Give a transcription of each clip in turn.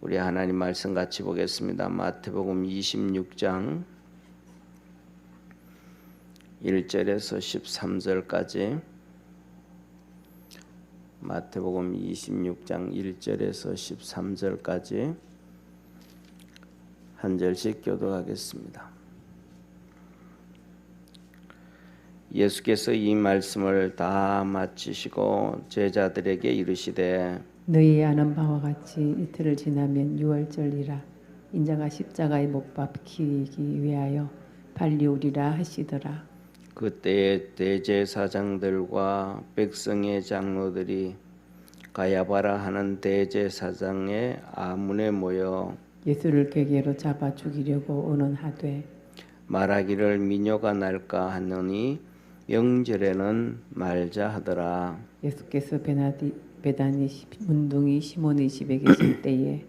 우리 하나님 말씀 같이 보겠습니다. 마태복음 26장 1절에서 13절까지. 마태복음 26장 1절에서 13절까지 한 절씩 교독하겠습니다. 예수께서 이 말씀을 다 마치시고 제자들에게 이르시되 너희 아는 바와 같이 이틀을 지나면 유월절이라 인자가 십자가에 못 박히기 위하여 발리우리라 하시더라. 그때에 대제사장들과 백성의 장로들이 가야바라 하는 대제사장의 아문에 모여 예수를 궤계로 잡아 죽이려고 의논하되 말하기를 미녀가 날까 하느니 명절에는 말자 하더라. 예수께서 베다니 문둥이 시몬의 집에 계실 때에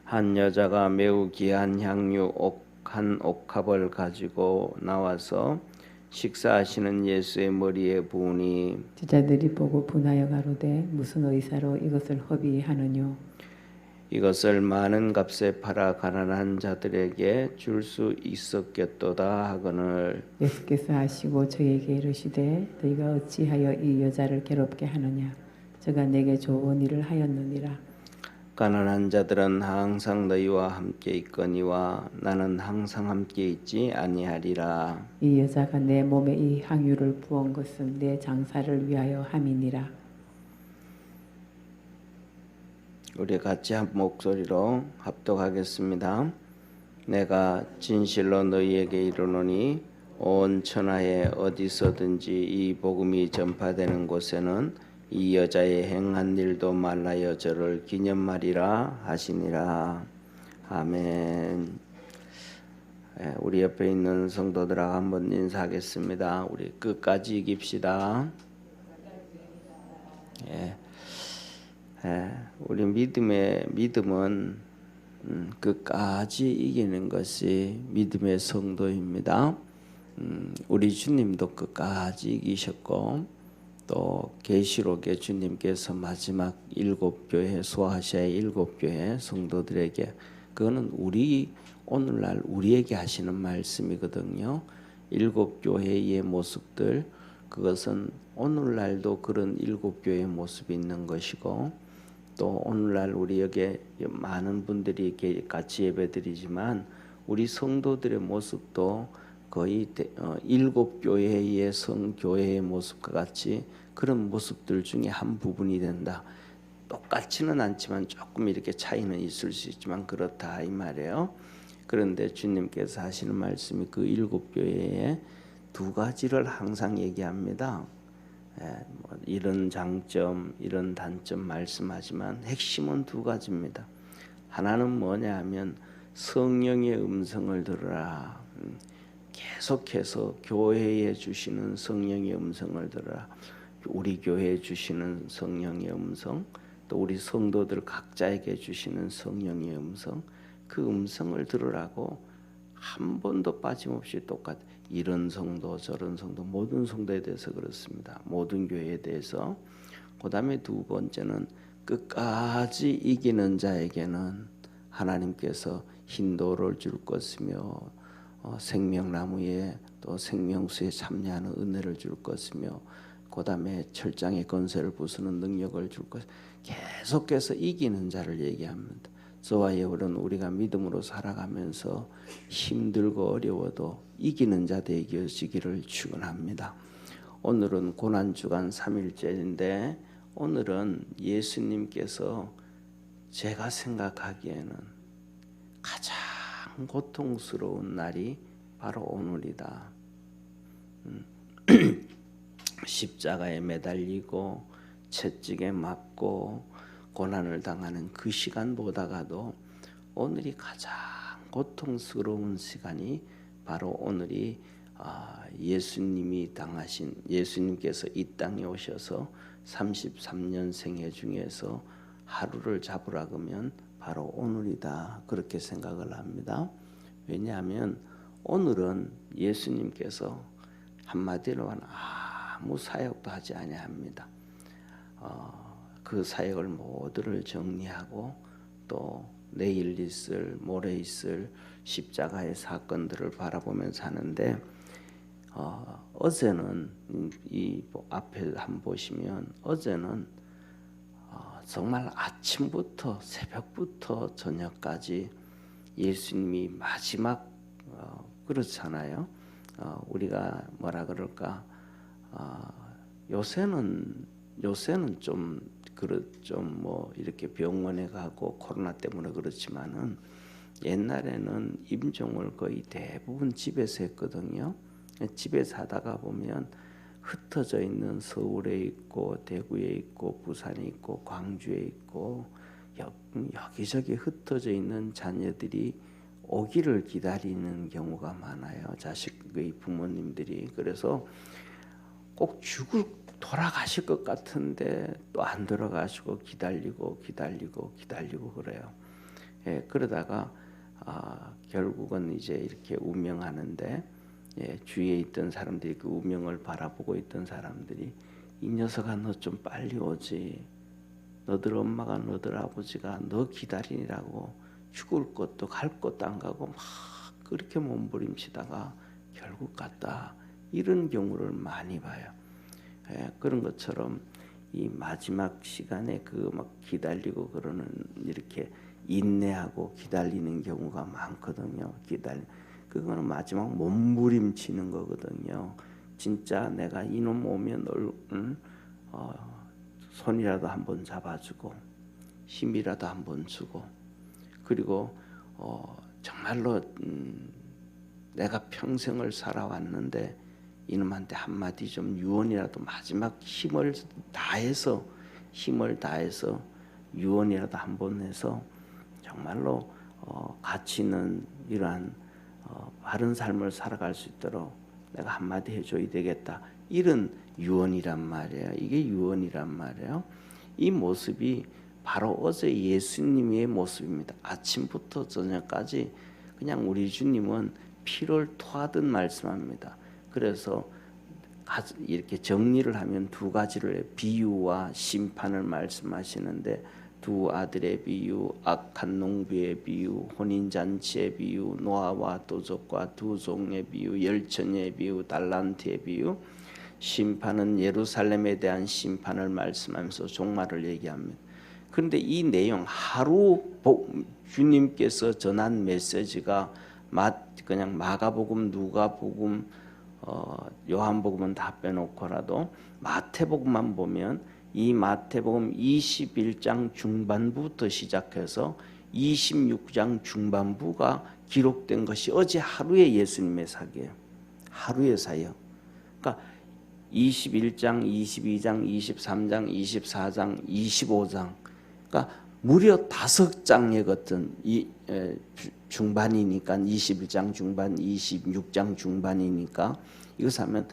한 여자가 매우 귀한 향유 한 옥합을 가지고 나와서 식사하시는 예수의 머리에 부으니 제자들이 보고 분하여 가로되 무슨 의사로 이것을 허비하느뇨. 이것을 많은 값에 팔아 가난한 자들에게 줄 수 있었겠도다 하거늘 예수께서 하시고 저에게 이르시되 너희가 어찌하여 이 여자를 괴롭게 하느냐. 저가 내게 좋은 일을 하였느니라. 가난한 자들은 항상 너희와 함께 있거니와 나는 항상 함께 있지 아니하리라. 이 여자가 내 몸에 이 향유를 부은 것은 내 장사를 위하여 함이니라. 우리 같이 한 목소리로 합독하겠습니다. 내가 진실로 너희에게 이르노니 온 천하에 어디서든지 이 복음이 전파되는 곳에는 이 여자의 행한 일도 말라여 저를 기념하리라 하시니라. 아멘. 우리 옆에 있는 성도들하고 한번 인사하겠습니다. 우리 끝까지 이깁시다. 우리 믿음은 끝까지 이기는 것이 믿음의 성도입니다. 우리 주님도 끝까지 이기셨고 또 계시록에 주님께서 마지막 7교회 소아시아의 7교회 성도들에게 그거는 오늘날 우리에게 하시는 말씀이거든요. 7교회의 모습들 그것은 오늘날도 그런 7교회의 모습이 있는 것이고 또 오늘날 우리 여기 많은 분들이 같이 예배드리지만 우리 성도들의 모습도 거의 7교회의 성교회의 모습과 같이 그런 모습들 중에 한 부분이 된다. 똑같지는 않지만 조금 이렇게 차이는 있을 수 있지만 그렇다 이 말이에요. 그런데 주님께서 하시는 말씀이 그 7교회의 두 가지를 항상 얘기합니다. 이런 장점, 이런 단점 말씀하지만 핵심은 두 가지입니다. 하나는 뭐냐 하면 성령의 음성을 들으라. 계속해서 교회에 주시는 성령의 음성을 들으라. 우리 교회에 주시는 성령의 음성, 또 우리 성도들 각자에게 주시는 성령의 음성, 그 음성을 들으라고 한 번도 빠짐없이 똑같아. 이런 성도 저런 성도 모든 성도에 대해서 그렇습니다. 모든 교회에 대해서. 그 다음에 두 번째는 끝까지 이기는 자에게는 하나님께서 hin도를 줄 것이며 생명나무에 또 생명수에 참여하는 은혜를 줄 것이며 그 다음에 철장의 건세를 부수는 능력을 줄 것. 계속해서 이기는 자를 얘기합니다. 저와 여러분 우리가 믿음으로 살아가면서 힘들고 어려워도 이기는 자 되어지기를 축원합니다. 오늘은 고난주간 3일째인데 오늘은 예수님께서 제가 생각하기에는 가장 고통스러운 날이 바로 오늘이다. 십자가에 매달리고 채찍에 맞고 고난을 당하는 그 시간보다가도 오늘이 가장 고통스러운 시간이 바로 오늘이 예수님께서 이 땅에 오셔서 33년 생애 중에서 하루를 잡으라 그러면 바로 오늘이다 그렇게 생각을 합니다. 왜냐하면 오늘은 예수님께서 한마디로 아무 사역도 하지 아니합니다. 그 사역을 모두를 정리하고 또 내일 있을, 모레 있을 십자가의 사건들을 바라보면서 하는데 어제는 이 앞에 한번 보시면 어제는 정말 아침부터 새벽부터 저녁까지 예수님이 마지막 그렇잖아요. 우리가 뭐라 그럴까? 요새는 좀 뭐 이렇게 병원에 가고 코로나 때문에 그렇지만은 옛날에는 임종을 거의 대부분 집에서 했거든요. 집에서 하다가 보면 흩어져 있는 서울에 있고 대구에 있고 부산에 있고 광주에 있고 여기저기 흩어져 있는 자녀들이 오기를 기다리는 경우가 많아요. 자식의 부모님들이. 그래서 꼭 돌아가실 것 같은데 또 안 돌아가시고 기다리고 그래요. 그러다가 결국은 이제 이렇게 운명하는데 주위에 있던 사람들이 그 운명을 바라보고 있던 사람들이 이 녀석아 너 좀 빨리 오지. 너들 엄마가 너들 아버지가 너 기다리느라고 죽을 것도 갈 것도 안 가고 막 그렇게 몸부림치다가 결국 갔다. 이런 경우를 많이 봐요. 그런 것처럼 이 마지막 시간에 그 막 기다리고 그러는 이렇게 인내하고 기다리는 경우가 많거든요. 그거는 마지막 몸부림치는 거거든요. 진짜 내가 이놈 오면 손이라도 한번 잡아주고 힘이라도 한번 주고 그리고 정말로 내가 평생을 살아왔는데 이놈한테 한마디 좀 유언이라도 마지막 힘을 다해서 유언이라도 한번 해서 정말로 가치 있는 이러한 바른 삶을 살아갈 수 있도록 내가 한마디 해줘야 되겠다. 이런 유언이란 말이에요. 이게 유언이란 말이에요. 이 모습이 바로 어제 예수님의 모습입니다. 아침부터 저녁까지 그냥 우리 주님은 피를 토하듯 말씀합니다. 그래서 이렇게 정리를 하면 두 가지를 비유와 심판을 말씀하시는데 두 아들의 비유, 악한 농부의 비유, 혼인잔치의 비유, 노아와 도적과 두 종의 비유, 열천의 비유, 달란트의 비유, 심판은 예루살렘에 대한 심판을 말씀하면서 종말을 얘기합니다. 그런데 이 내용 주님께서 전한 메시지가 그냥 마가복음, 누가복음, 요한복음은 다 빼놓고라도 마태복음만 보면 이 마태복음 21장 중반부터 시작해서 26장 중반부가 기록된 것이 어제 하루의 예수님의 사기예요. 하루의 사역. 그러니까 21장, 22장, 23장, 24장, 25장. 그러니까 무려 5장의 같은 중반이니까 21장 중반, 26장 중반이니까 이것을 하면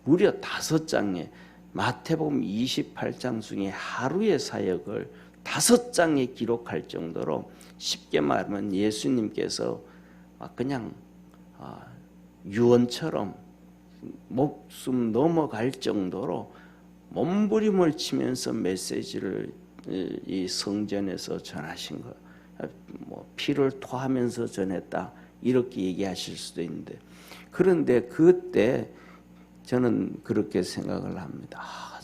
무려 5장의 마태복음 28장 중에 하루의 사역을 5장에 기록할 정도로 쉽게 말하면 예수님께서 그냥 유언처럼 목숨 넘어갈 정도로 몸부림을 치면서 메시지를 이 성전에서 전하신 거, 피를 토하면서 전했다 이렇게 얘기하실 수도 있는데 그런데 그때 저는 그렇게 생각을 합니다.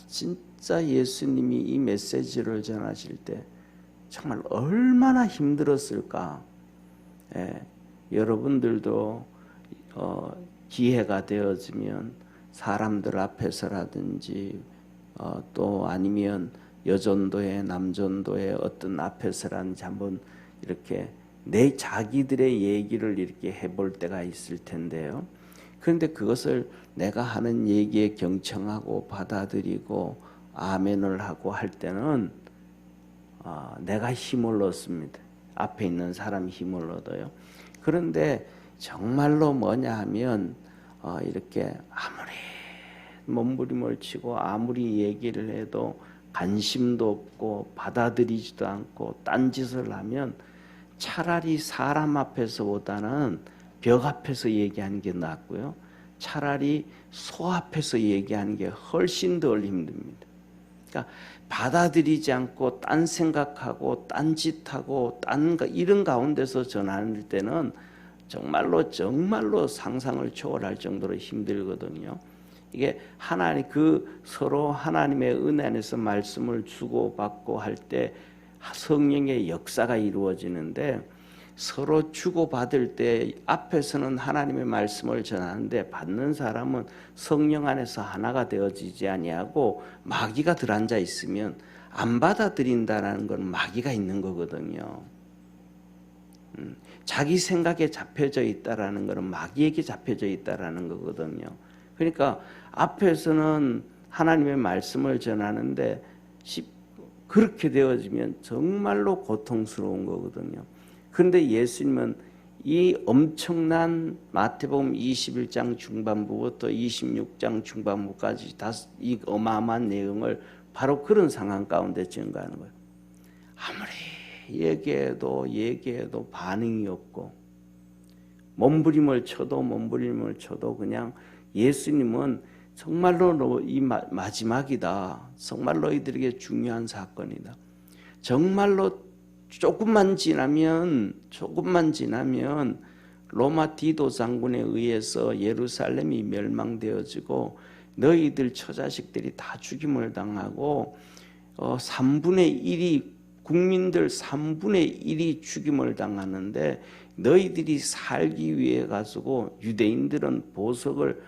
진짜 예수님이 이 메시지를 전하실 때 정말 얼마나 힘들었을까. 여러분들도 기회가 되어지면 사람들 앞에서라든지 또 아니면 여전도회, 남전도회 어떤 앞에서라든지 한번 이렇게 내 자기들의 얘기를 이렇게 해볼 때가 있을 텐데요. 그런데 그것을 내가 하는 얘기에 경청하고 받아들이고 아멘을 하고 할 때는 내가 힘을 얻습니다. 앞에 있는 사람이 힘을 얻어요. 그런데 정말로 뭐냐 하면 이렇게 아무리 몸부림을 치고 아무리 얘기를 해도 관심도 없고 받아들이지도 않고 딴짓을 하면 차라리 사람 앞에서보다는 벽 앞에서 얘기하는 게 낫고요. 차라리 소 앞에서 얘기하는 게 훨씬 덜 힘듭니다. 그러니까 받아들이지 않고 딴 생각하고 딴 짓하고 이런 가운데서 전할 때는 정말로 상상을 초월할 정도로 힘들거든요. 이게 하나님 서로 하나님의 은혜 안에서 말씀을 주고받고 할 때 성령의 역사가 이루어지는데, 서로 주고받을 때 앞에서는 하나님의 말씀을 전하는데 받는 사람은 성령 안에서 하나가 되어지지 아니하고 마귀가 들어앉아 있으면 안 받아들인다라는 건 마귀가 있는 거거든요. 자기 생각에 잡혀져 있다라는 것은 마귀에게 잡혀져 있다라는 거거든요. 그러니까 앞에서는 하나님의 말씀을 전하는데 그렇게 되어지면 정말로 고통스러운 거거든요. 그런데 예수님은 이 엄청난 마태복음 21장 중반부부터 26장 중반부까지 이 어마어마한 내용을 바로 그런 상황 가운데 증거하는 거예요. 아무리 얘기해도 반응이 없고, 몸부림을 쳐도 그냥 예수님은 정말로 이 마지막이다. 정말 너희들에게 중요한 사건이다. 정말로 조금만 지나면 로마 디도 장군에 의해서 예루살렘이 멸망되어지고 너희들 처자식들이 다 죽임을 당하고 3분의 1이 국민들 3분의 1이 죽임을 당하는데, 너희들이 살기 위해 가지고 유대인들은 보석을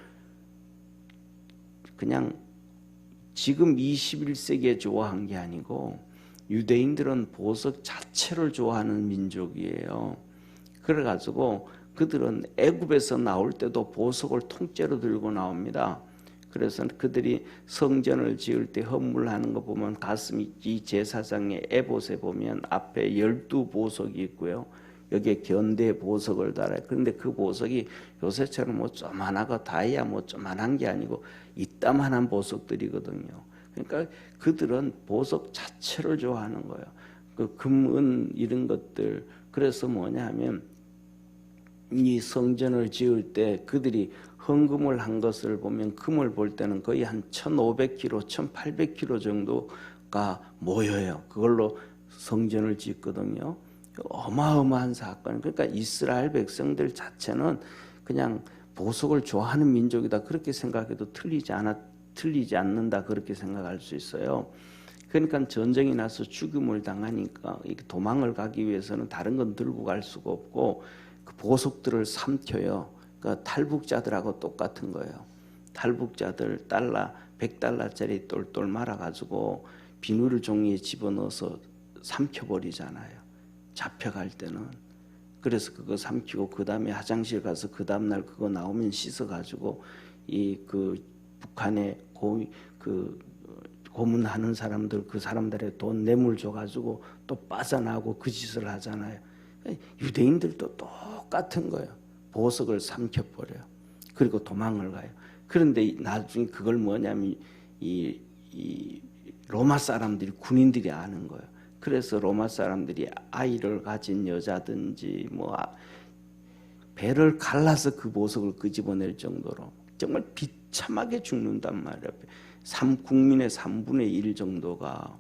그냥 지금 21세기에 좋아한 게 아니고 유대인들은 보석 자체를 좋아하는 민족이에요. 그래가지고 그들은 애굽에서 나올 때도 보석을 통째로 들고 나옵니다. 그래서 그들이 성전을 지을 때 헌물하는 거 보면 가슴이 이 제사장의 에봇에 보면 앞에 12보석이 있고요. 여기에 견대 보석을 달아요. 그런데 그 보석이 요새처럼 뭐 조만하고 다이아 뭐 조만한 게 아니고 이따만한 보석들이거든요. 그러니까 그들은 보석 자체를 좋아하는 거예요. 그 금, 은 이런 것들. 그래서 뭐냐 하면 이 성전을 지을 때 그들이 헌금을 한 것을 보면 금을 볼 때는 거의 한 1500kg, 1800kg 정도가 모여요. 그걸로 성전을 짓거든요. 어마어마한 사건. 그러니까 이스라엘 백성들 자체는 그냥 보석을 좋아하는 민족이다. 그렇게 생각해도 틀리지 않는다. 그렇게 생각할 수 있어요. 그러니까 전쟁이 나서 죽임을 당하니까 도망을 가기 위해서는 다른 건 들고 갈 수가 없고 그 보석들을 삼켜요. 그러니까 탈북자들하고 똑같은 거예요. 탈북자들 $100짜리 똘똘 말아가지고 비누를 종이에 집어넣어서 삼켜버리잖아요. 잡혀갈 때는. 그래서 그거 삼키고 그 다음에 화장실 가서 그 다음날 그거 나오면 씻어가지고 그 북한에 고문하는 사람들, 그 사람들의 돈 뇌물 줘가지고 또 빠져나오고 그 짓을 하잖아요. 유대인들도 똑같은 거예요. 보석을 삼켜버려요. 그리고 도망을 가요. 그런데 나중에 그걸 뭐냐면 이 로마 사람들이, 군인들이 아는 거예요. 그래서 로마 사람들이 아이를 가진 여자든지 뭐 배를 갈라서 그 보석을 끄집어낼 정도로 정말 비참하게 죽는단 말이에요. 국민의 3분의 1 정도가.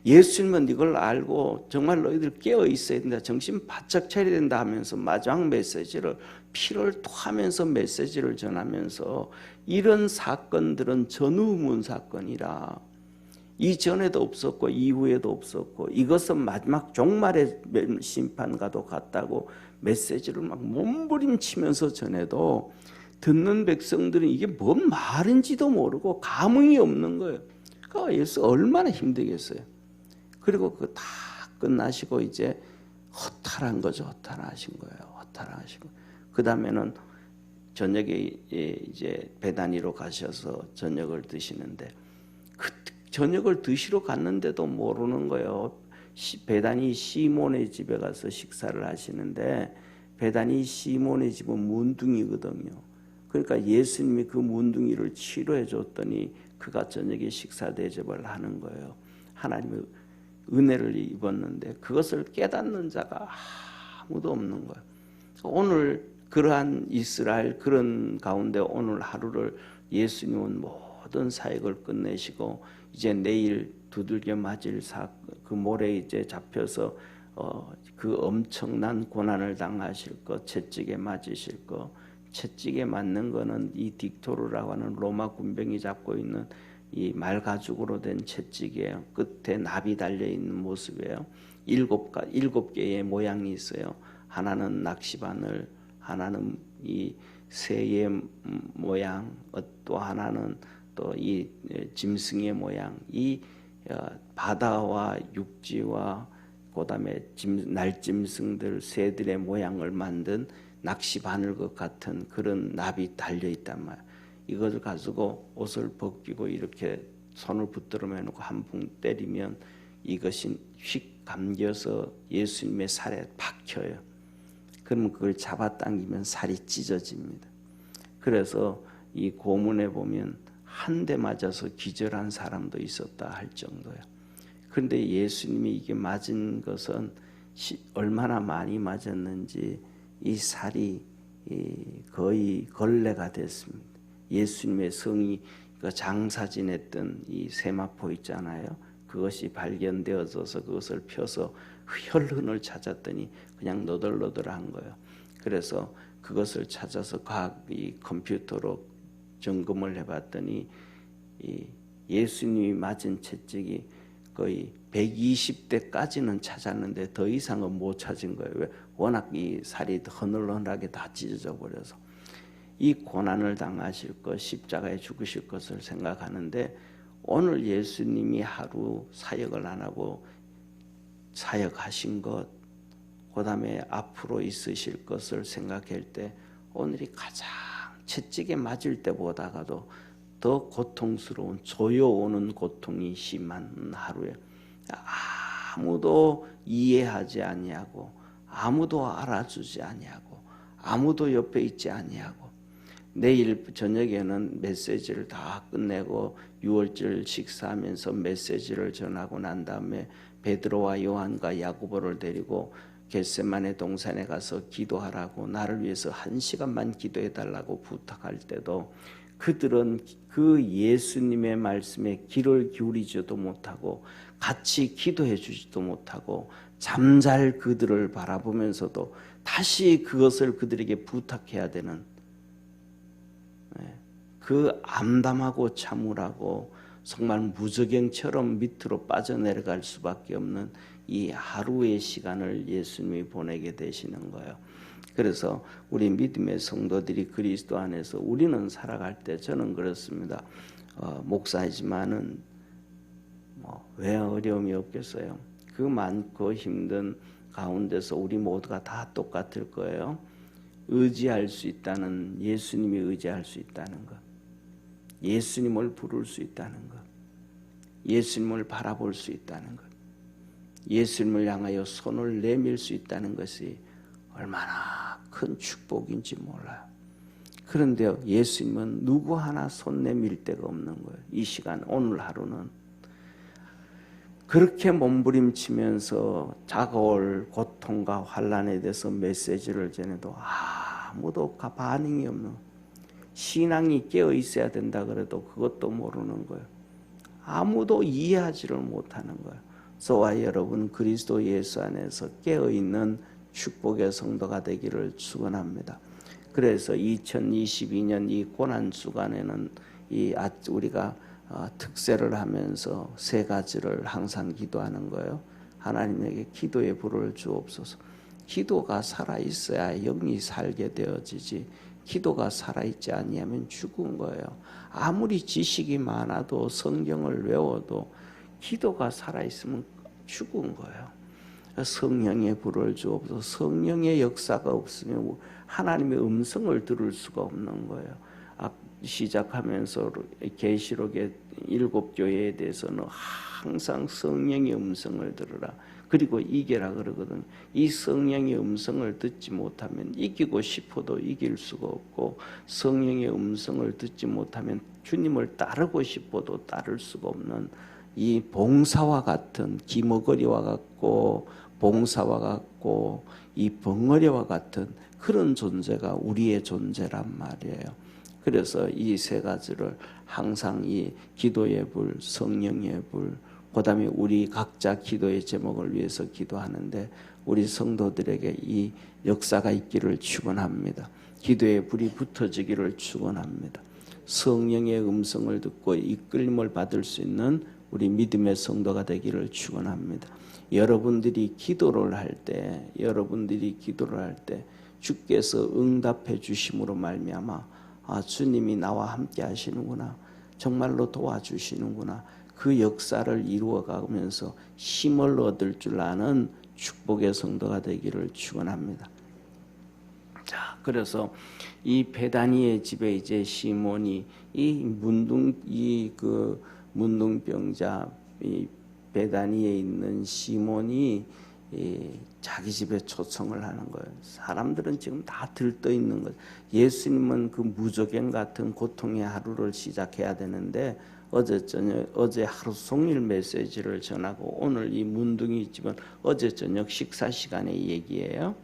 예수님은 이걸 알고 정말 너희들 깨어 있어야 된다, 정신 바짝 차려야 된다 하면서 마지막 메시지를 피를 토하면서 메시지를 전하면서 이런 사건들은 전후문 사건이라 이전에도 없었고 이후에도 없었고 이것은 마지막 종말의 심판과도 같다고 메시지를 막 몸부림치면서 전해도 듣는 백성들은 이게 뭔 말인지도 모르고 감흥이 없는 거예요. 그러니까 예수 얼마나 힘들겠어요. 그리고 그 다 끝나시고 이제 허탈한 거죠. 허탈하신 거예요. 허탈하시고 그 다음에는 저녁에 이제 베다니로 가셔서 저녁을 드시는데 그 저녁을 드시러 갔는데도 모르는 거예요. 베다니 시몬의 집에 가서 식사를 하시는데 베다니 시몬의 집은 문둥이거든요. 그러니까 예수님이 그 문둥이를 치료해 줬더니 그가 저녁에 식사 대접을 하는 거예요. 하나님의 은혜를 입었는데 그것을 깨닫는 자가 아무도 없는 거예요. 오늘 그러한 이스라엘 그런 가운데 오늘 하루를 예수님은 모든 사역을 끝내시고 이제 내일 두들겨 맞을 그 모래 이제 잡혀서 그 엄청난 고난을 당하실 것, 채찍에 맞으실 것, 채찍에 맞는 거는 이 딕토르라고 하는 로마 군병이 잡고 있는 이 말가죽으로 된 채찍이에요. 끝에 납이 달려 있는 모습이에요. 일곱 개의 모양이 있어요. 하나는 낚시바늘, 하나는 이 새의 모양, 또 하나는 또 이 짐승의 모양. 이 바다와 육지와 그다음에 날짐승들, 새들의 모양을 만든 낚시 바늘것 같은 그런 납이 달려 있단 말이야. 이것을 가지고 옷을 벗기고 이렇게 손을 붙들어 놓고 한 붕 때리면 이것이 휙 감겨서 예수님의 살에 박혀요. 그러면 그걸 잡아당기면 살이 찢어집니다. 그래서 이 고문에 보면 한 대 맞아서 기절한 사람도 있었다 할 정도예요. 그런데 예수님이 이게 맞은 것은 얼마나 많이 맞았는지 이 살이 거의 걸레가 됐습니다. 예수님의 성이 장사 지냈던 이 세마포 있잖아요. 그것이 발견되어져서 그것을 펴서 혈흔을 찾았더니 그냥 너덜너덜한 거예요. 그래서 그것을 찾아서 과학이 컴퓨터로 점검을 해봤더니 이 예수님이 맞은 채찍이 거의 120대까지는 찾았는데 더 이상은 못 찾은 거예요. 왜? 워낙 이 살이 허늘허늘하게 다 찢어져 버려서. 이 고난을 당하실 것, 십자가에 죽으실 것을 생각하는데 오늘 예수님이 하루 사역을 안 하고 사역하신 것, 그 다음에 앞으로 있으실 것을 생각할 때 오늘이 가장 채찍에 맞을 때보다가도 더 고통스러운, 조여오는 고통이 심한 하루에 아무도 이해하지 아니하고 아무도 알아주지 아니하고 아무도 옆에 있지 아니하고 내일 저녁에는 메시지를 다 끝내고 6월절 식사하면서 메시지를 전하고 난 다음에 베드로와 요한과 야고보를 데리고 겟세마네 동산에 가서 기도하라고 나를 위해서 1시간만 기도해달라고 부탁할 때도 그들은 그 예수님의 말씀에 귀를 기울이지도 못하고 같이 기도해 주지도 못하고 잠잘 그들을 바라보면서도 다시 그것을 그들에게 부탁해야 되는 그 암담하고 참으라고 정말 무저갱처럼 밑으로 빠져내려갈 수밖에 없는 이 하루의 시간을 예수님이 보내게 되시는 거예요. 그래서 우리 믿음의 성도들이 그리스도 안에서 우리는 살아갈 때 저는 그렇습니다. 목사이지만은 왜 어려움이 없겠어요? 그 많고 힘든 가운데서 우리 모두가 다 똑같을 거예요. 의지할 수 있다는, 예수님이 의지할 수 있다는 것, 예수님을 부를 수 있다는 것, 예수님을 바라볼 수 있다는 것, 예수님을 향하여 손을 내밀 수 있다는 것이 얼마나 큰 축복인지 몰라요. 그런데 예수님은 누구 하나 손 내밀 데가 없는 거예요. 이 시간, 오늘 하루는 그렇게 몸부림치면서 다가올 고통과 환난에 대해서 메시지를 전해도 아무도 반응이 없는, 신앙이 깨어 있어야 된다 그래도 그것도 모르는 거예요. 아무도 이해하지를 못하는 거예요. 저와 여러분 그리스도 예수 안에서 깨어 있는 축복의 성도가 되기를 축원합니다. 그래서 2022년 이 고난 주간에는 우리가 특세를 하면서 세 가지를 항상 기도하는 거예요. 하나님에게 기도의 불을 주옵소서. 기도가 살아있어야 영이 살게 되어지지, 기도가 살아있지 아니하면 죽은 거예요. 아무리 지식이 많아도 성경을 외워도 기도가 살아있으면 죽은 거예요. 성령의 불을 주옵소서. 성령의 역사가 없으면 하나님의 음성을 들을 수가 없는 거예요. 시작하면서 계시록의 7교회에 대해서는 항상 성령의 음성을 들으라. 그리고 이겨라 그러거든요. 이 성령의 음성을 듣지 못하면 이기고 싶어도 이길 수가 없고, 성령의 음성을 듣지 못하면 주님을 따르고 싶어도 따를 수가 없는 이 봉사와 같은, 기머거리와 같고 봉사와 같고 이 벙어리와 같은 그런 존재가 우리의 존재란 말이에요. 그래서 이 세 가지를 항상 이 기도의 불, 성령의 불, 그 다음에 우리 각자 기도의 제목을 위해서 기도하는데 우리 성도들에게 이 역사가 있기를 축원합니다. 기도의 불이 붙어지기를 축원합니다. 성령의 음성을 듣고 이끌림을 받을 수 있는 우리 믿음의 성도가 되기를 축원합니다. 여러분들이 기도를 할 때 주께서 응답해 주심으로 말미암아 주님이 나와 함께 하시는구나, 정말로 도와주시는구나, 그 역사를 이루어가면서 힘을 얻을 줄 아는 축복의 성도가 되기를 축원합니다. 자, 그래서 이 베다니의 집에 이제 시몬이 그 문둥병자 이 베다니에 있는 시몬이 자기 집에 초청을 하는 거예요. 사람들은 지금 다 들떠 있는 거예요. 예수님은 그 무저갱 같은 고통의 하루를 시작해야 되는데 어제 하루 종일 메시지를 전하고 오늘 이 문둥이 집은 어제 저녁 식사 시간의 얘기예요.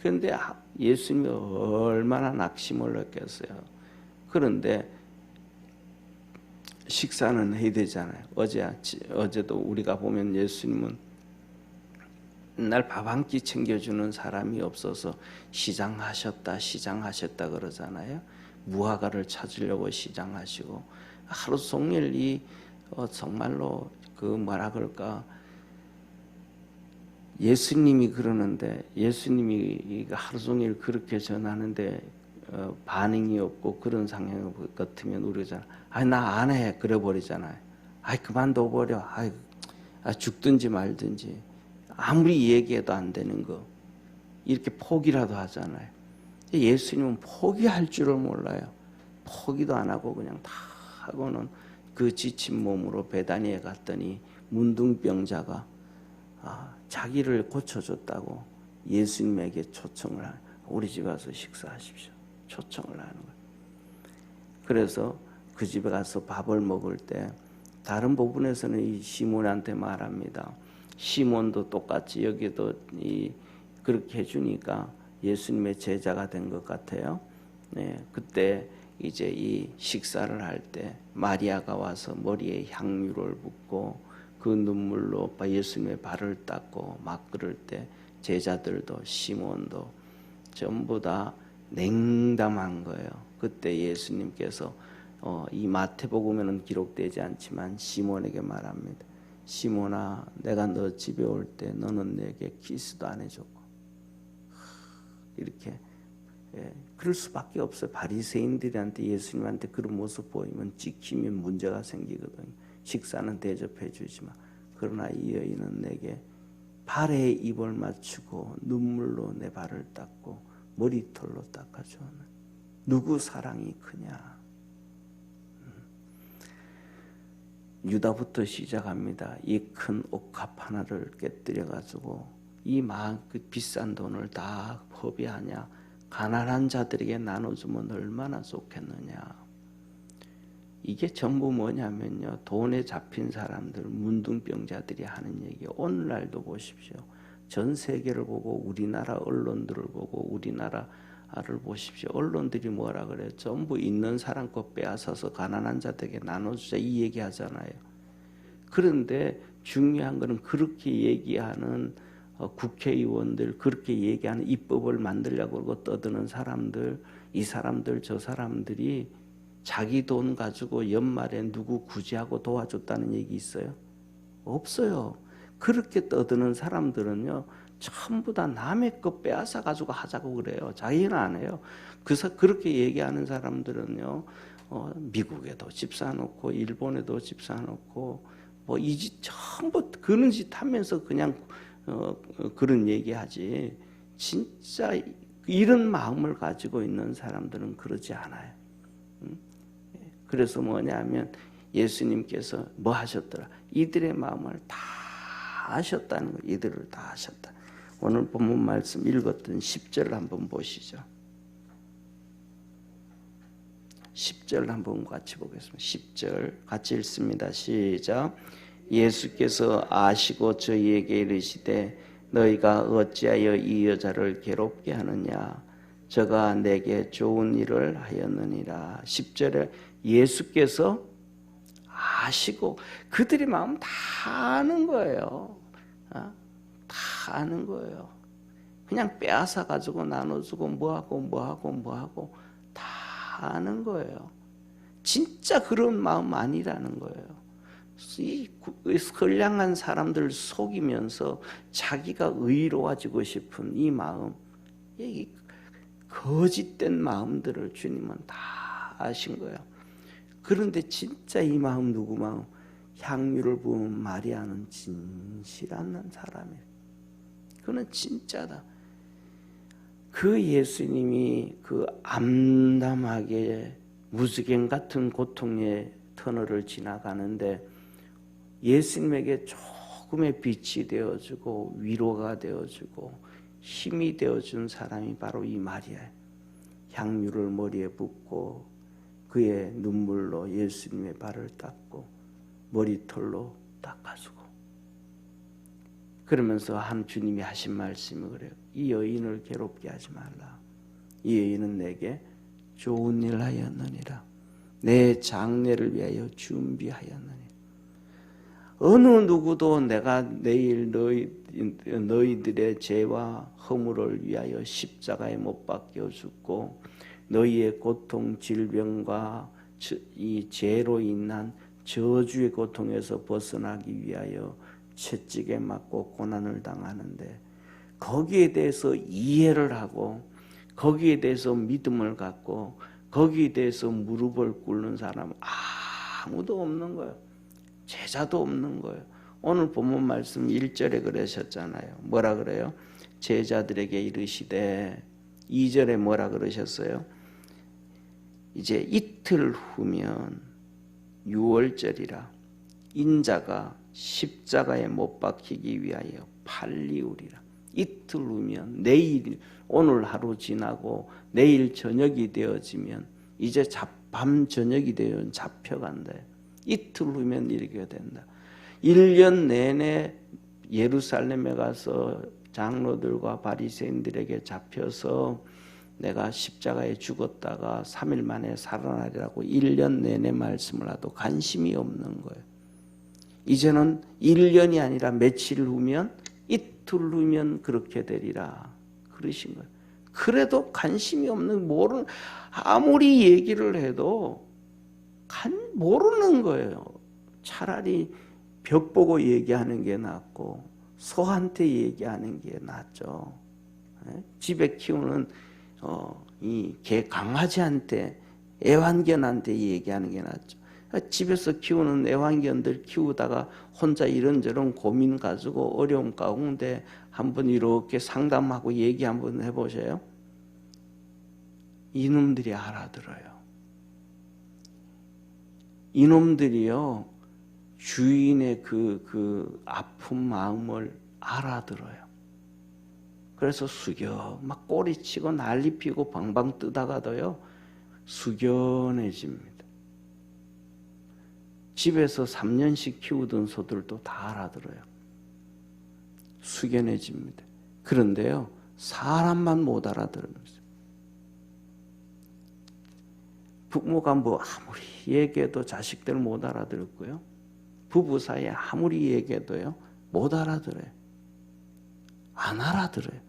그런데 예수님이 얼마나 낙심을 느꼈어요. 그런데 식사는 해야 되잖아요. 어제도 우리가 보면 예수님은 날 밥 한 끼 챙겨주는 사람이 없어서 시장하셨다 그러잖아요. 무화과를 찾으려고 시장하시고 하루 종일 정말로 뭐라 그럴까, 예수님이 그러는데 예수님이 하루 종일 그렇게 전하는데 반응이 없고 그런 상황 같으면 우리가 나 안 해 그래 버리잖아요. 그만둬 버려. 죽든지 말든지. 아무리 얘기해도 안 되는 거 이렇게 포기라도 하잖아요. 예수님은 포기할 줄을 몰라요. 포기도 안 하고 그냥 다 하고는 그 지친 몸으로 베다니에 갔더니 문둥병자가 자기를 고쳐줬다고 예수님에게 초청을 하는, 우리 집 와서 식사하십시오 초청을 하는 거예요. 그래서 그 집에 가서 밥을 먹을 때 다른 부분에서는 이 시몬한테 말합니다. 시몬도 똑같이 여기도 그렇게 해주니까 예수님의 제자가 된 것 같아요. 네, 그때 이제 이 식사를 할 때 마리아가 와서 머리에 향유를 붓고 그 눈물로 예수님의 발을 닦고 막 그럴 때 제자들도 시몬도 전부 다 냉담한 거예요. 그때 예수님께서 이 마태복음에는 기록되지 않지만 시몬에게 말합니다. 시몬아, 내가 너 집에 올 때 너는 내게 키스도 안 해줬고. 이렇게 그럴 수밖에 없어요. 바리새인들한테 예수님한테 그런 모습 보이면 찍히면 문제가 생기거든요. 식사는 대접해 주지만 그러나 이 여인은 내게 발에 입을 맞추고 눈물로 내 발을 닦고 머리털로 닦아주는 누구 사랑이 크냐. 유다부터 시작합니다. 이 큰 옥합 하나를 깨뜨려 가지고 이 그 비싼 돈을 다 허비하냐, 가난한 자들에게 나눠주면 얼마나 좋겠느냐. 이게 전부 뭐냐면요, 돈에 잡힌 사람들, 문둥병자들이 하는 얘기예요. 오늘날도 보십시오. 전 세계를 보고 우리나라 언론들을 보고 우리나라를 보십시오. 언론들이 뭐라 그래요? 전부 있는 사람 것 빼앗아서 가난한 자들에게 나눠주자 이 얘기 하잖아요. 그런데 중요한 것은 그렇게 얘기하는 국회의원들, 그렇게 얘기하는 입법을 만들려고 그러고 떠드는 사람들, 이 사람들 저 사람들이 자기 돈 가지고 연말에 누구 구제하고 도와줬다는 얘기 있어요? 없어요. 그렇게 떠드는 사람들은요, 전부 다 남의 것 빼앗아 가지고 하자고 그래요. 자기는 안 해요. 그렇게 얘기하는 사람들은요, 미국에도 집 사놓고 일본에도 집 사놓고 이 짓 전부 그런 짓 하면서 그냥 그런 얘기하지. 진짜 이런 마음을 가지고 있는 사람들은 그러지 않아요. 그래서 뭐냐면 예수님께서 뭐 하셨더라? 이들의 마음을 다 아셨다는 거예요. 이들을 다 아셨다. 오늘 본문 말씀 읽었던 10절 한번 보시죠. 10절 한번 같이 보겠습니다. 10절 같이 읽습니다. 시작. 예수께서 아시고 저희에게 이르시되 너희가 어찌하여 이 여자를 괴롭게 하느냐? 저가 내게 좋은 일을 하였느니라. 10절에 예수께서 아시고 그들의 마음 다 아는 거예요. 다 아는 거예요. 그냥 빼앗아 가지고 나눠주고 뭐하고 다 아는 거예요. 진짜 그런 마음 아니라는 거예요. 이 선량한 사람들 속이면서 자기가 의로워지고 싶은 이 마음, 이 거짓된 마음들을 주님은 다 아신 거예요. 그런데 진짜 이 마음 누구 마음? 향유를 부은 마리아는 진실한 사람이에요. 그는 진짜다. 그 예수님이 그 암담하게 무지개 같은 고통의 터널을 지나가는데 예수님에게 조금의 빛이 되어주고 위로가 되어주고 힘이 되어준 사람이 바로 이 마리아예요. 향유를 머리에 붓고 그의 눈물로 예수님의 발을 닦고 머리털로 닦아주고 그러면서 한 주님이 하신 말씀이 그래요. 이 여인을 괴롭게 하지 말라. 이 여인은 내게 좋은 일 하였느니라. 내 장례를 위하여 준비하였느니라. 어느 누구도 내가 내일 너희들의 죄와 허물을 위하여 십자가에 못 박혀 죽고 너희의 고통, 질병과 이 죄로 인한 저주의 고통에서 벗어나기 위하여 채찍에 맞고 고난을 당하는데 거기에 대해서 이해를 하고 거기에 대해서 믿음을 갖고 거기에 대해서 무릎을 꿇는 사람 아무도 없는 거예요. 제자도 없는 거예요. 오늘 본문 말씀 1절에 그러셨잖아요. 뭐라 그래요? 제자들에게 이르시되 2절에 뭐라 그러셨어요? 이제 이틀 후면 6월절이라 인자가 십자가에 못 박히기 위하여 팔리우리라. 이틀 후면 내일 오늘 하루 지나고 내일 저녁이 되어지면 이제 밤 저녁이 되면 잡혀간다. 이틀 후면 이렇게 된다. 1년 내내 예루살렘에 가서 장로들과 바리새인들에게 잡혀서 내가 십자가에 죽었다가 3일 만에 살아나리라고 1년 내내 말씀을 하도 관심이 없는 거예요. 이제는 1년이 아니라 며칠 후면 이틀 후면 그렇게 되리라 그러신 거예요. 그래도 관심이 없는 모르는 아무리 얘기를 해도 모르는 거예요. 차라리 벽 보고 얘기하는 게 낫고 소한테 얘기하는 게 낫죠. 집에 키우는 이 개 강아지한테 애완견한테 얘기하는 게 낫죠. 집에서 키우는 애완견들 키우다가 혼자 이런저런 고민 가지고 어려움 가운데 한번 이렇게 상담하고 얘기 한번 해보세요. 이놈들이 알아들어요. 이놈들이요 주인의 그 아픈 마음을 알아들어요. 그래서 막 꼬리치고 난리 피고 방방 뜨다가도요 숙연해집니다. 집에서 3년씩 키우던 소들도 다 알아들어요. 숙연해집니다. 그런데요 사람만 못 알아들으면서 부모가 뭐 아무리 얘기해도 자식들 못 알아들었고요. 부부 사이에 아무리 얘기해도요 못 알아들어요. 안 알아들어요.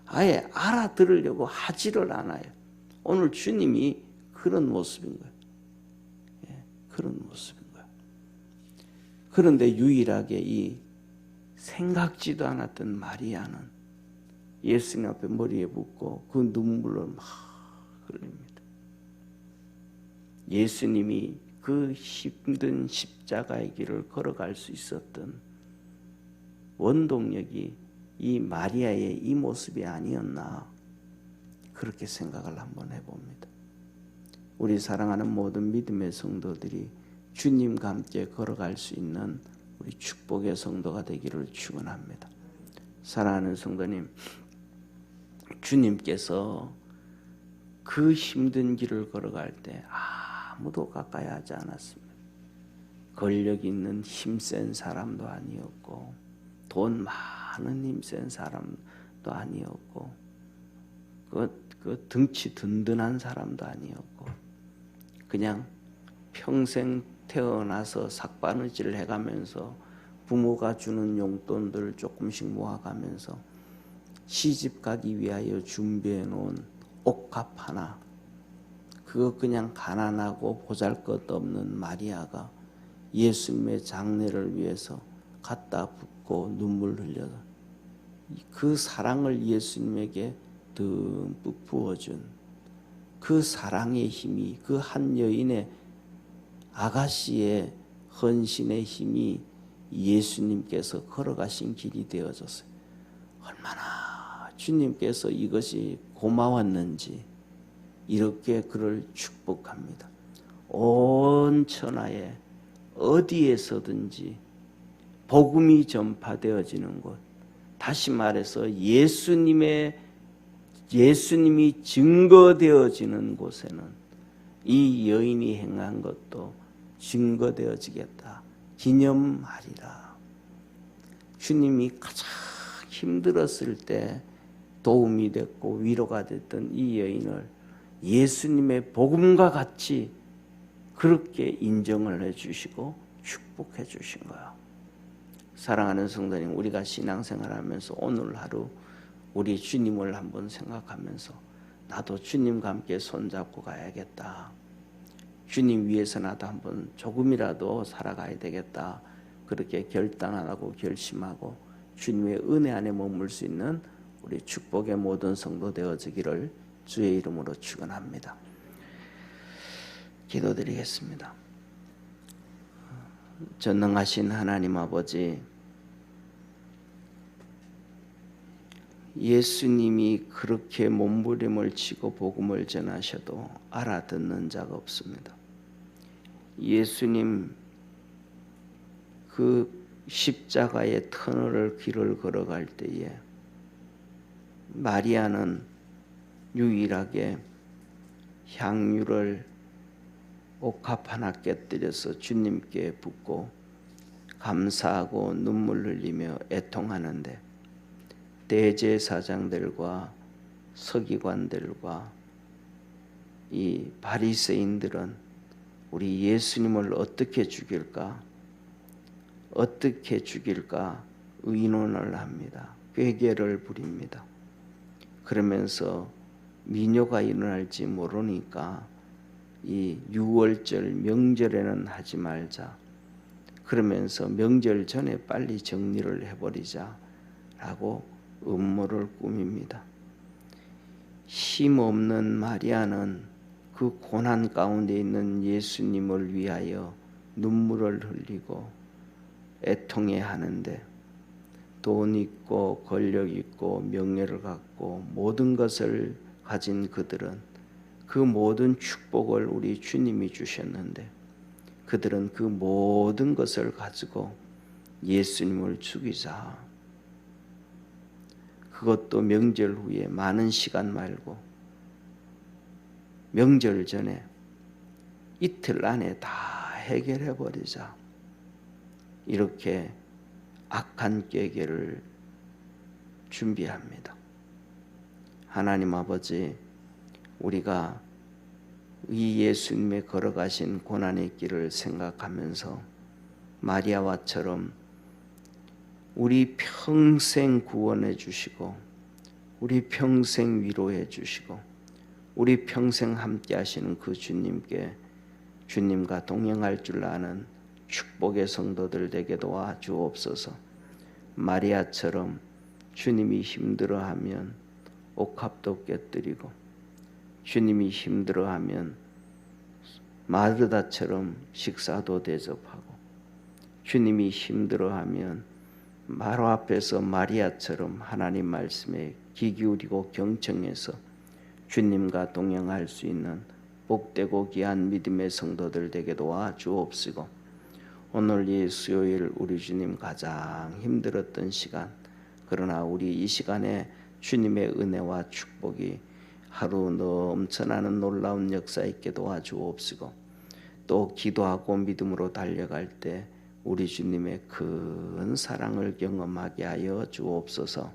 아예 알아들으려고 하지를 않아요. 오늘 주님이 그런 모습인 거예요. 그런 모습인 거예요. 그런데 유일하게 이 생각지도 않았던 마리아는 예수님 앞에 머리에 붓고 그 눈물을 막 흘립니다. 예수님이 그 힘든 십자가의 길을 걸어갈 수 있었던 원동력이 이 마리아의 이 모습이 아니었나 그렇게 생각을 한번 해봅니다. 우리 사랑하는 모든 믿음의 성도들이 주님과 함께 걸어갈 수 있는 우리 축복의 성도가 되기를 축원합니다. 사랑하는 성도님, 주님께서 그 힘든 길을 걸어갈 때 아무도 가까이 하지 않았습니다. 권력 있는 힘센 사람도 아니었고 돈 많은 힘센 사람도 아니었고 그 등치 든든한 사람도 아니었고 그냥 평생 태어나서 삭바느질 해가면서 부모가 주는 용돈들 조금씩 모아가면서 시집 가기 위하여 준비해 놓은 옷값 하나, 그거 그냥 가난하고 보잘것없는 마리아가 예수님의 장례를 위해서 갖다 붓고 눈물 흘려서 그 사랑을 예수님에게 듬뿍 부어준 그 사랑의 힘이, 그 한 여인의 아가씨의 헌신의 힘이 예수님께서 걸어가신 길이 되어졌어요. 얼마나 주님께서 이것이 고마웠는지 이렇게 그를 축복합니다. 온 천하에 어디에서든지 복음이 전파되어지는 곳, 다시 말해서 예수님이 증거되어지는 곳에는 이 여인이 행한 것도 증거되어지겠다, 기념하리라. 주님이 가장 힘들었을 때 도움이 됐고 위로가 됐던 이 여인을 예수님의 복음과 같이 그렇게 인정을 해주시고 축복해 주신 거야. 사랑하는 성도님, 우리가 신앙생활하면서 오늘 하루 우리 주님을 한번 생각하면서 나도 주님과 함께 손잡고 가야겠다, 주님 위해서 나도 한번 조금이라도 살아가야 되겠다, 그렇게 결단하고 결심하고 주님의 은혜 안에 머물 수 있는 우리 축복의 모든 성도 되어지기를 주의 이름으로 축원합니다. 기도드리겠습니다. 전능하신 하나님 아버지, 예수님이 그렇게 몸부림을 치고 복음을 전하셔도 알아듣는 자가 없습니다. 예수님 그 십자가의 터널을 길을 걸어갈 때에 마리아는 유일하게 향유를 옥합 하나 깨뜨려서 주님께 붓고 감사하고 눈물 흘리며 애통하는데, 대제사장들과 서기관들과 이 바리새인들은 우리 예수님을 어떻게 죽일까 의논을 합니다. 꾀계를 부립니다. 그러면서 미뇨가 일어날지 모르니까 이 6월절 명절에는 하지 말자, 그러면서 명절 전에 빨리 정리를 해버리자 라고 음모를 꾸밉니다. 힘없는 마리아는 그 고난 가운데 있는 예수님을 위하여 눈물을 흘리고 애통해 하는데, 돈 있고 권력 있고 명예를 갖고 모든 것을 가진 그들은 그 모든 축복을 우리 주님이 주셨는데, 그들은 그 모든 것을 가지고 예수님을 죽이자, 그것도 명절 후에 많은 시간 말고 명절 전에 이틀 안에 다 해결해 버리자, 이렇게 악한 계획을 준비합니다. 하나님 아버지, 우리가 이 예수님의 걸어가신 고난의 길을 생각하면서 마리아와처럼 우리 평생 구원해 주시고 우리 평생 위로해 주시고 우리 평생 함께 하시는 그 주님께, 주님과 동행할 줄 아는 축복의 성도들 되게 도와 주옵소서. 마리아처럼 주님이 힘들어하면 옥합도 깨뜨리고, 주님이 힘들어하면 마르다처럼 식사도 대접하고, 주님이 힘들어하면 바로 앞에서 마리아처럼 하나님 말씀에 귀 기울이고 경청해서 주님과 동행할 수 있는 복되고 귀한 믿음의 성도들 되게 도와 주옵시고, 오늘 이 수요일 우리 주님 가장 힘들었던 시간, 그러나 우리 이 시간에 주님의 은혜와 축복이 하루 넘쳐나는 놀라운 역사 있게 도와주옵시고, 또 기도하고 믿음으로 달려갈 때 우리 주님의 큰 사랑을 경험하게 하여 주옵소서.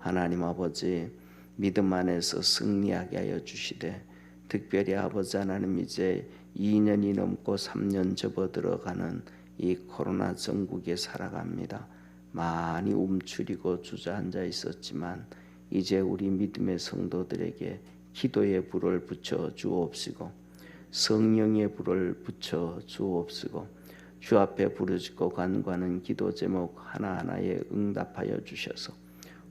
하나님 아버지, 믿음 안에서 승리하게 하여 주시되, 특별히 아버지 하나님, 이제 2년이 넘고 3년 접어들어가는 이 코로나 전국에 살아갑니다. 많이 움츠리고 주저앉아 있었지만 이제 우리 믿음의 성도들에게 기도의 불을 붙여 주옵시고 성령의 불을 붙여 주옵시고 주 앞에 부르짖고 간구하는 기도 제목 하나하나에 응답하여 주셔서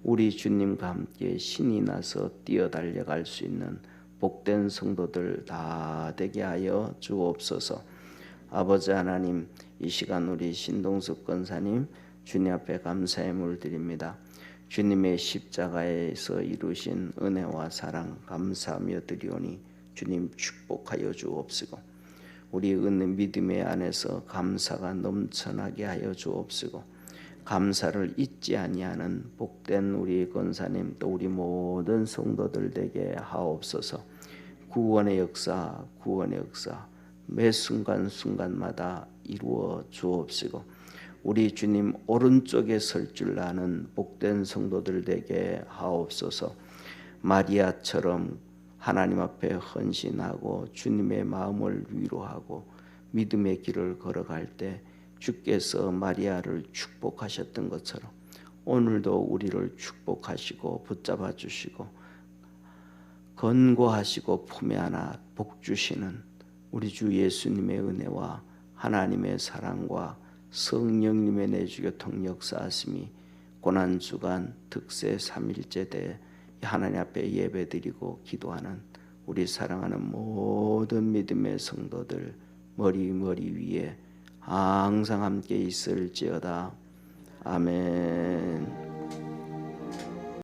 우리 주님과 함께 신이 나서 뛰어달려갈 수 있는 복된 성도들 다 되게 하여 주옵소서. 아버지 하나님, 이 시간 우리 신동숙 권사님 주님 앞에 감사의 물드립니다. 주님의 십자가에서 이루신 은혜와 사랑 감사하며 드리오니 주님 축복하여 주옵시고 우리 믿음의 안에서 감사가 넘쳐나게 하여 주옵시고 감사를 잊지 아니하는 복된 우리 권사님 또 우리 모든 성도들 되게 하옵소서. 구원의 역사 매 순간순간마다 이루어 주옵시고 우리 주님 오른쪽에 설 줄 아는 복된 성도들 되게 하옵소서. 마리아처럼 하나님 앞에 헌신하고 주님의 마음을 위로하고 믿음의 길을 걸어갈 때 주께서 마리아를 축복하셨던 것처럼 오늘도 우리를 축복하시고 붙잡아 주시고 건고하시고 품에 안아 복 주시는 우리 주 예수님의 은혜와 하나님의 사랑과 성령님의 내주교통 역사하심이 고난주간 득세 3일째 때 하나님 앞에 예배드리고 기도하는 우리 사랑하는 모든 믿음의 성도들 머리 위에 항상 함께 있을지어다. 아멘.